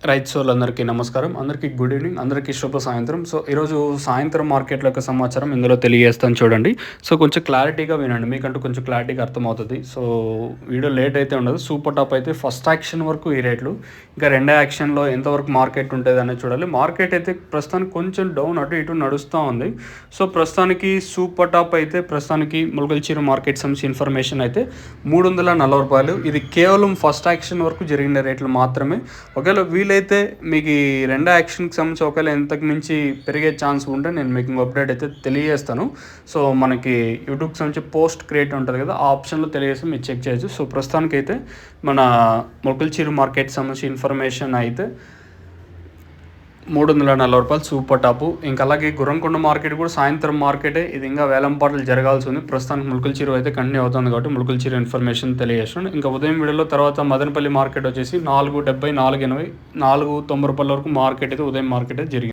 రైతు సోదరులందరికీ నమస్కారం. అందరికీ గుడ్ ఈవినింగ్. అందరికీ శుభ సాయంత్రం. సో, ఈరోజు సాయంత్రం మార్కెట్ల యొక్క సమాచారం ఇందులో తెలియజేస్తాను చూడండి. సో, కొంచెం క్లారిటీగా వినండి. మీకంటూ కొంచెం క్లారిటీగా అర్థమవుతది. సో, వీడియో లేట్ అయితే ఉండదు. సూపర్ టాప్ అయితే ఫస్ట్ యాక్షన్ వరకు ఈ రేట్లు. ఇంకా రెండో యాక్షన్‌లో ఎంతవరకు మార్కెట్ ఉంటదనేది చూడాలి. మార్కెట్ అయితే ప్రస్తుతానికి కొంచెం డౌన్ అటు ఇటు నడుస్తా ఉంది. సో, ప్రస్తుతానికి సూపర్ టాప్ అయితే ప్రస్తుతానికి మొలకల్చీరు మార్కెట్ సంబంధించి ఇన్ఫర్మేషన్ అయితే రూ. 340. ఇది కేవలం ఫస్ట్ యాక్షన్ వరకు జరిగిన రేట్లు మాత్రమే. ఒకవేళ వీలైతే మీకు ఈ రెండో యాక్షన్‌కి సంబంధించి ఒకవేళ ఇంతకు మించి పెరిగే ఛాన్స్ ఉంటే నేను మీకు ఇంకో అప్డేట్ అయితే తెలియజేస్తాను. సో, మనకి యూట్యూబ్‌కి సంబంధించి పోస్ట్ క్రియేట్ ఉంటది కదా! ఆ ఆప్షన్‌లో తెలియజేస్తే మీరు చెక్ చేయొచ్చు. సో, ప్రస్తుతానికైతే మన మొలకల్చీరు మార్కెట్‌కి సంబంధించి ఇన్ఫర్మేషన్ అయితే రూ. 340 సూపర్ టాపు. ఇంకా అలాగే గుర్రంకొండ మార్కెట్ కూడా సాయంత్రం మార్కెటే. ఇది ఇంకా వేలంపాటలు జరగాల్సి ఉంది. ప్రస్తుతానికి ములకల్చీరు అయితే కంటిన్యూ అవుతుంది కాబట్టి ములకల్చీరు ఇన్ఫర్మేషన్ తెలియజేస్తున్నాను. ఇంకా ఉదయం వీడియోలో తర్వాత మదనపల్లి మార్కెట్ వచ్చేసి 4.70, 4.80, 4.90 వరకు మార్కెట్ అయితే ఉదయం మార్కెట్ అయితే జరిగింది.